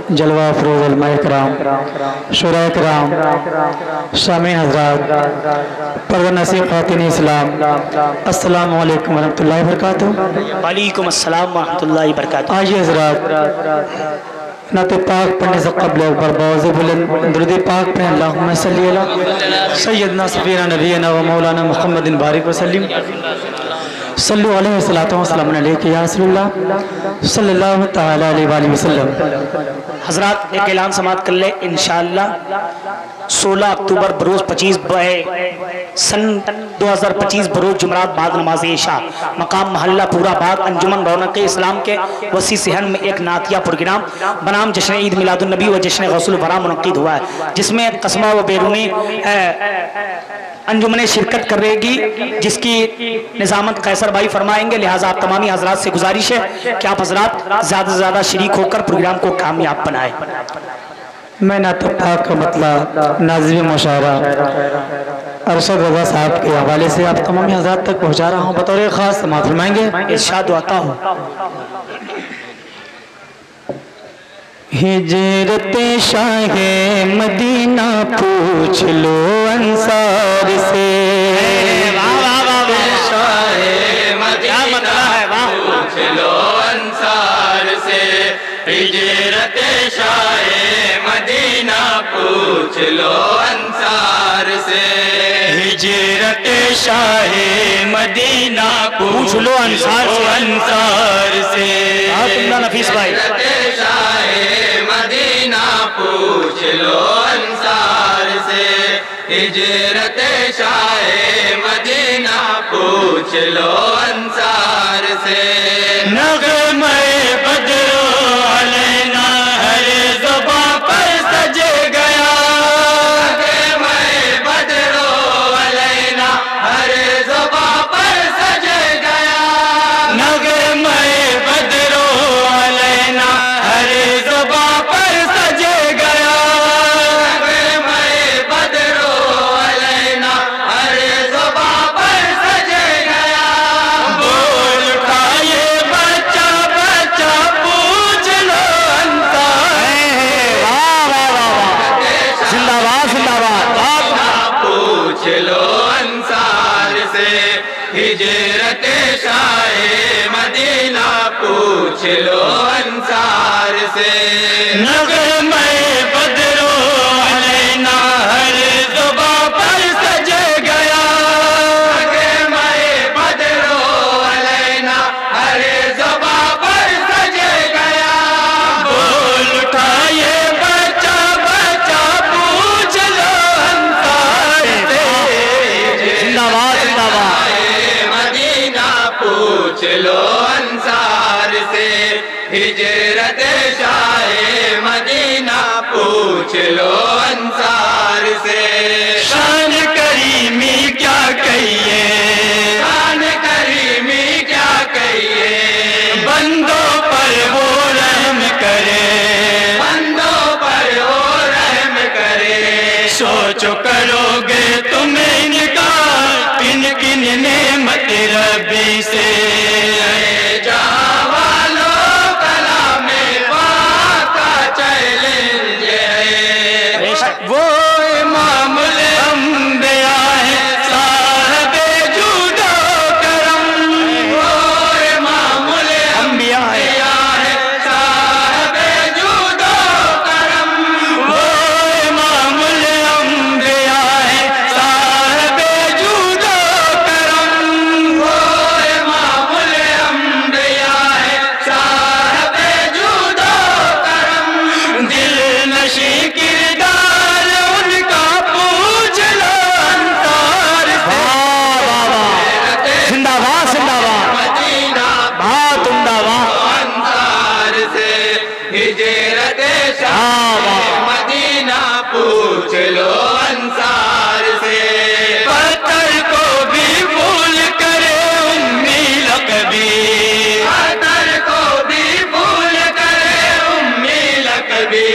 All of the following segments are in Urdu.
جلوہ افروز علماء کرام، شورا کرام، سامعین حضرات، پردہ نشین خواتین اسلام، السلام علیکم ورحمۃ اللہ وبرکاتہ۔ وعلیکم السلام ورحمۃ اللہ وبرکاتہ۔ آئیے حضرات، نعت پاک پڑھنے سے قبل ایک بار باوز بلند درود پاک پڑھیں۔ اللہم صلی علی سیدنا سفیرہ نبینا و مولانا محمد بارک وسلم، صلو علیہ وسلم علیہ یا رسول اللہ صلی اللہ تعالی علیہ وآلہ وسلم۔ حضرات ایک اعلان سماعت کر لیں، انشاءاللہ 16 اکتوبر بروز 25 سن 2025 بروز جمعرات بعد نماز عشاء مقام محلہ پورا باغ انجمن رونق اسلام کے وسیع صحن میں ایک نعتیہ پروگرام بنام جشن عید میلاد النبی و جشن غوث الورا منعقد ہوا ہے، جس میں قصبہ و بیرونی انجمن شرکت کرے گی، جس کی نظامت قیصر بھائی فرمائیں گے، لہٰذا آپ تمامی حضرات سے گزارش ہے کہ آپ حضرات زیادہ سے زیادہ شریک ہو کر پروگرام کو کامیاب بنائیں۔ میں نعت پاک کا مطلب ناظم مشاعرہ ارشد رضا صاحب کے حوالے سے آپ تمامی حضرات تک پہنچا رہا ہوں، بطور خاص سماعت فرمائیں گے۔ ارشاد آتا ہوں۔ ہجرت شاہ مدینہ پوچھ لو انصار سے، شاہ مدینہ پوچھ لو انصار سے، ہجرت شاہ مدینہ پوچھ لو انصار سے، ہجرت شاہ مدینہ پوچھ لو انصار سے، نفیس بھائی پوچھ لو انصار سے، ہجرت شاہ مدینہ پوچھ لو انصار سے، نغمہ بدر علینا ہر زباں پر سج گیا، نغمہ بدر علینا ہر زباں پر سج گیا، نغمہ بدر علینا ہر زباں پر سج گیا، نغمہ بدر علینا ہر زباں پر سج گیا، بول اٹھا یہ بچہ بچہ پوچھ لو پوچھ لو انصار سے، ہجرت شاہ مدینہ پوچھ لو انصار سے، نغمہ بدر علینا ہر زباں پر سج گیا، نغمہ بدر علینا ہر زباں پر سج گیا، بول اٹھا یہ بچہ بچہ پوچھ لو انصار سے، مدینہ پوچھ لو انصار سے، ہجرت شاہ مدینہ پوچھ لو انصار سے، شان کریمی کیا کہیے، شان کریمی کیا کہیے، بندوں پر وہ رحم کرے، بندوں پر وہ رحم کرے، سوچو کرو گے تم انکار کن کن نعمت ربی سے، اے جہاں والوں کلام پاک کا چیلنج ہے، وہ امام الانبیاء ہے صاحب جود و کرم، وہ امام الانبیاء ہے صاحب جود و کرم، وہ امام الانبیاء ہے صاحب جود و کرم، وہ امام الانبیاء ہے صاحب جود و کرم، دل نشی کردار ان کا پوچھ لو انصار سے، زندہ باد زندہ باد، مدینہ بہت عمدہ بات۔ انصار سے، ہجرت شاہ مدینہ پوچھ لو انصار سے، پتھر کو بھی بھول کرے امی لقبی، پتھر کو بھی بھول کرے امی لقبی،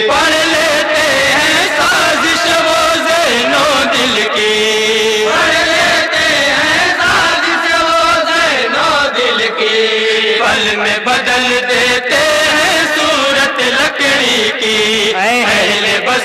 پڑھ لیتے ہیں سازش وہ ذہن و دل کی، پڑھ لیتے ہیں سازش وہ ذہن و دل کی، پل میں بدل دیتے ہیں صورت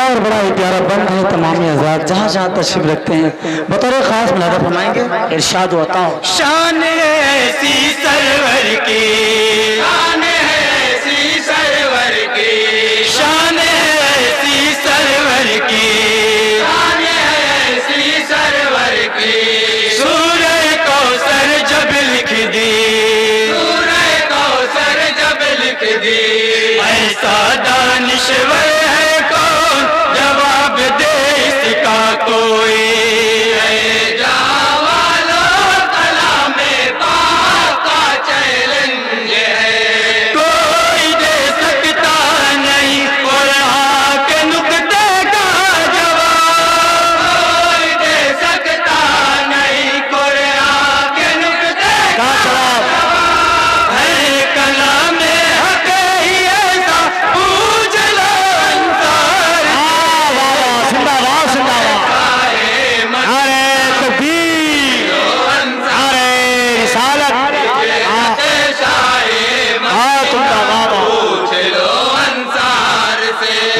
اور بڑا ہی پیارا بند ہے تمامی حضرات جہاں جہاں تشریف رکھتے ہیں بطور خاص ملاحظہ فرمائیں گے ارشاد ہوتا ہو شان ایسی سرور کی، شان ایسی سرور کی، شان ایسی سرور کی، شان ایسی سرور کی، سورہ کوثر جب لکھ دی، سورہ کوثر جب لکھ دی، ایسا دانشور ہے کون جواب دے اس کا کوئی، اے جاوالو کلام پاک کا چیلنج ہے، کوئی دے سکتا نہیں قرآن کے نقطے کا جواب، کوئی دے سکتا نہیں قرآن کے نقطے کا جواب، ہے کلام حق ہی ایسا پوچھ لو انصار زندہ باد زندہ باد نعرہ تکبیر نعرہ رسالت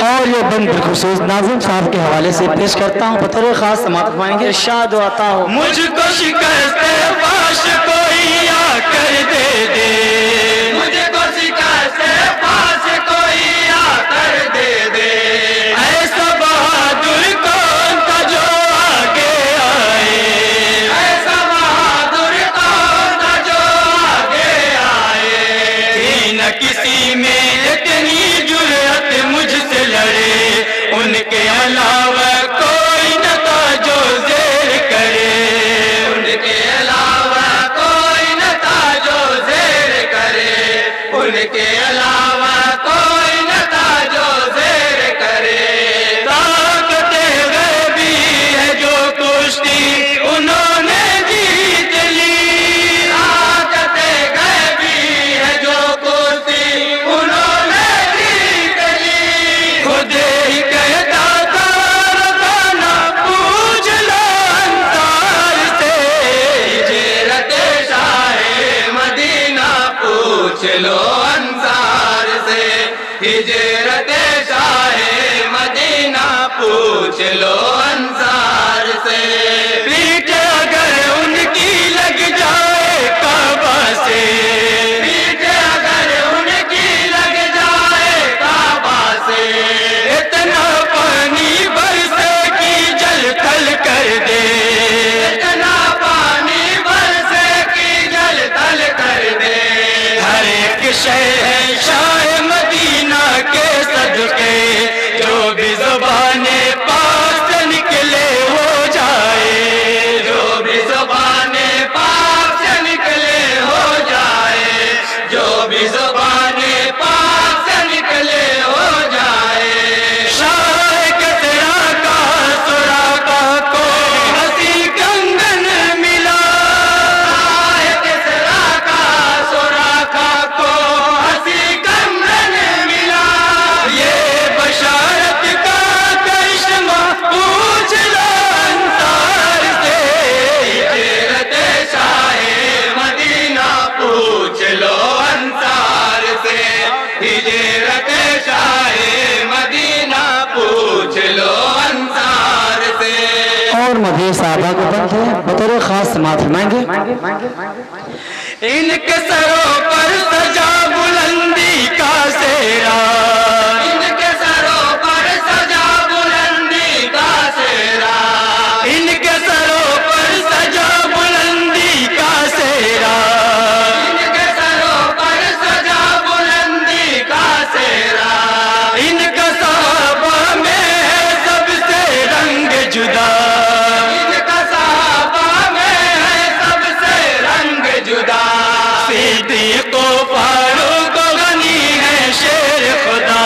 اور یہ بند بالخصوص ناظم صاحب کے حوالے سے پیش کرتا ہوں بطور خاص سماعت فرمائیں گے ارشاد ہوتا ہو مجھ کو شکست فاش کوئی آ کر دے دے، مجھ کو شکست فاش کوئی آ کر دے دے، ایسا بہادر کون تھا جو آگے آئے، ایسا بہادر کون تھا جو آگے آئے، تھی نہ کسی میں اتنی جرأت مجھ سے لڑے، ان کے علاوہ کوئی نہ تھا جو زیر کرے، ان کے علاوہ کوئی نہ تھا جو زیر کرے، ان کے علاوہ کوئی نہ تھا جو زیر کرے، طاقت غیبی ہے جو کشتی انہوں نے جیت لی، طاقت غیبی ہے جو کشتی انہوں نے جیت لی، خود ہی کہتا تھا ربنا پوچھ لو انصار سے، ہجرت شاہ مدینہ پوچھ لو انصار سے، ہجرت شاہ مدینہ پوچھ لو انصار سے، پیٹھ اگر ان کی لگ جائے کعبہ سے، پیٹھ اگر ان کی لگ جائے کعبہ سے، اتنا پانی برسے کی جل تھل کر دے، اتنا پانی برسے کی جل تھل کر دے، ہر ایک شہر شاہ مدینہ کے صدقے جو بھی زبان پاک سے نکلے ہو جائے، جو بھی زبان پاک سے نکلے ہو جائے، جو بھی زبان پاک سے نکلے ہو جائے، شاہ کسریٰ کا سراقہ کو ہنسی کنگن ملا، شاہ کسریٰ کا سراقہ کو ہنسی کنگن ملا، یہ بشارت کا کرشمہ پوچھ لو انصار سے، ہجرت شاہ مدینہ پوچھ لو انصار سے، ہجرت شاہ مدینہ پوچھ لو انصار سے۔ اور مدیر صحابہ کو بند ہے بطور خاص سماعت فرمائیں گے ان کے سروں پر سجا بلندی کا سہرا، ان کے سروں پر سجا بلندی کا سہرا، ان کے سروں پر سجا بلندی کا سہرا، ان کے سروں پر سجا بلندی کا سہرا، صدیق و فاروق و غنی ہے شیر خدا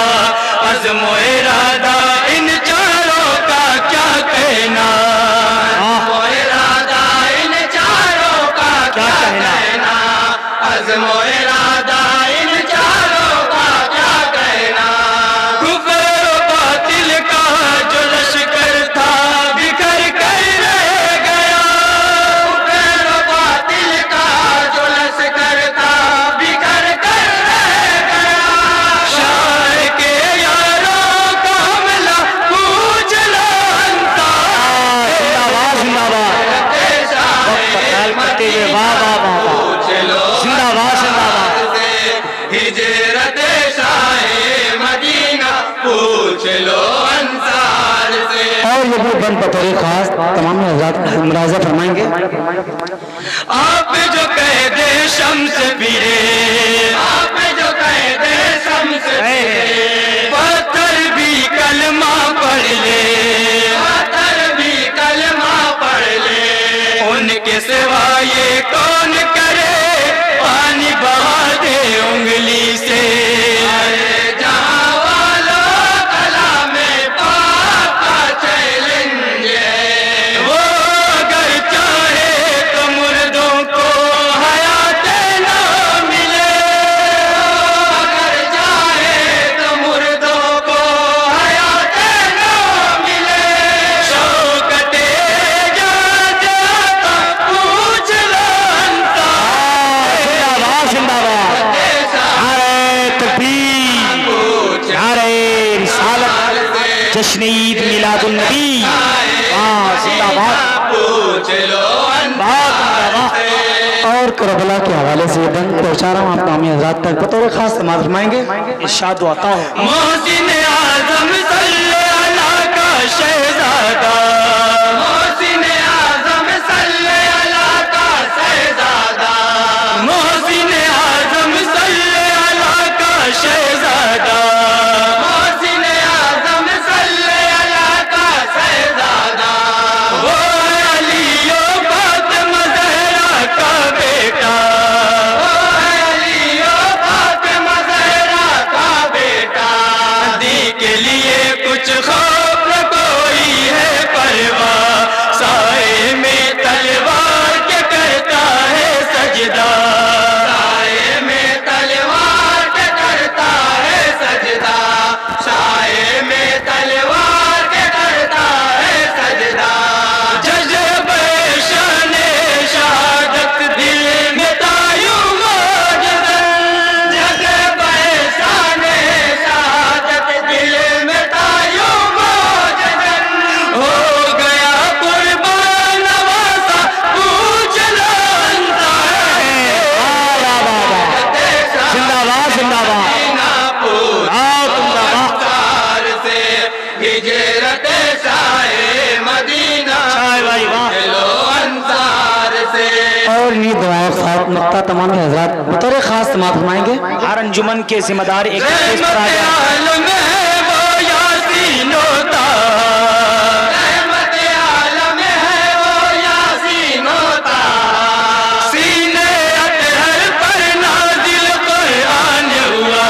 عزم و ارادہ ان چاروں کا کیا کہنا عزم و ارادہ ان چاروں کا کیا کہنا عزم و ارادہ ان چاروں کا کیا کہنا کفر و باطل کا جو لشکر تھا بکھر کر رہ گیا کفر و باطل کا جو لشکر تھا بکھر کر رہ گیا شاہ کے یاروں کا حملہ پوچھ لو انصار زندہ باد وقت خیال کرتے ہوئے واہ واہ واہ واہ زندہ باد زندہ باد ہجرت شاہ مدینہ پوچھ لو انصار سے اور یہ بھی بند بطور خاص تمام حضرات ملاحظہ فرمائیں گے آپ جو قید شمس پھرے آپ جو قید شمس پھرے پتھر بھی کلمہ پڑھ لے پتھر بھی کلمہ پڑھ لے ان کے سوا یہ کون کرے پانی بہا دے انگلی سے جہاں والوں کلام پاک کا چیلنج ہے وہ اگر چاہے تو مردوں کو حیات نہ ملے اگر چاہے تو مردوں کو حیات نہ ملے شوکت اجازت کا پوچھ لو انصار زندہ باد نعرہ تکبیر نعرہ رسالت جشن عید میلاد النبی زندہ باد پوچھ لو اور کربلا کے حوالے سے یہ بند پہنچا رہا ہوں آپ تمام حضرات تک بطور خاص سماعت فرمائیں گے ارشاد و عطا ہو محسن اعظم صلی اللہ کا شہزادہ محسن اعظم صلی اللہ کا شہزادہ محسن اعظم صلی اللہ کا شہزادہ محسن اعظم صلی اللہ کا شہزادہ وہ علی و فاطمہ زہرا کا بیٹا وہ علی و فاطمہ زہرا کا بیٹا دی کے لیے کچھ خوف نہ کوئی ہے پرواہ سائے میں تلوار کے کرتا ہے سجدہ سائے میں تلوار کے کرتا ہے سجدہ سائے میں تلوار کے کرتا ہے سجدہ جذب شان شہادت دل میں تایوں موجزن جذب شان شہادت دل میں تایوں موجزن ہو گیا قربان نواسا پوچھ لو انصار زندہ باد زندہ باد انصار سے ہجرت شاہ مدینہ بھائی واہ لو انصار سے اور یہ دعائیں خاص نقطہ تمام حضرات بطور خاص سماعت فرمائیں گے ہر انجمن کے ذمہ دار ایک اس پر آ رحمت جائیں عالم ہے وہ یاسین ہوتا رحمت عالم ہے وہ یاسین ہوتا سینے اطہر پر نازل قرآن ہوا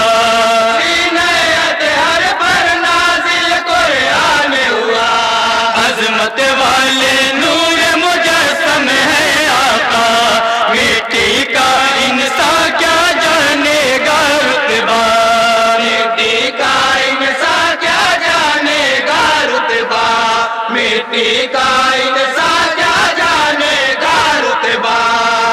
سینے اطہر پر نازل قرآن ہوا عظمت والے نور مجسم ہے آقا مٹی کا انسان کیا جانے گا رتبہ مٹی کا انسان کیا جانے گا رتبہ مٹی کا انسان کیا جانے گا رتبہ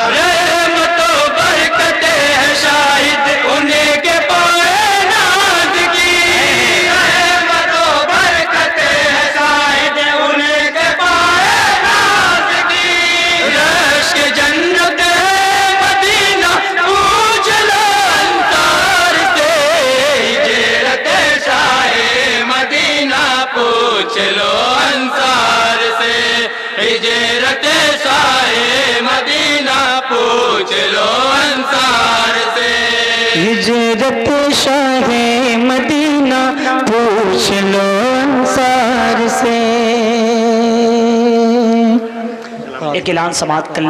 رحمت و برکت ہے شاید انہیں کے پائے ناز کی رحمت و برکت ہے شاید انہیں کے پائے ناز کی رشک جنت ہے مدینہ پوچھ لو انصار سے ہجرت شاہ مدینہ پوچھ لو انصار سے ہجرت شاہ مدینہ پوچھ لو انصار سے ہجرت شاہ مدینہ پوچھ لو انصار سے ایک اعلان سماعت کر لیں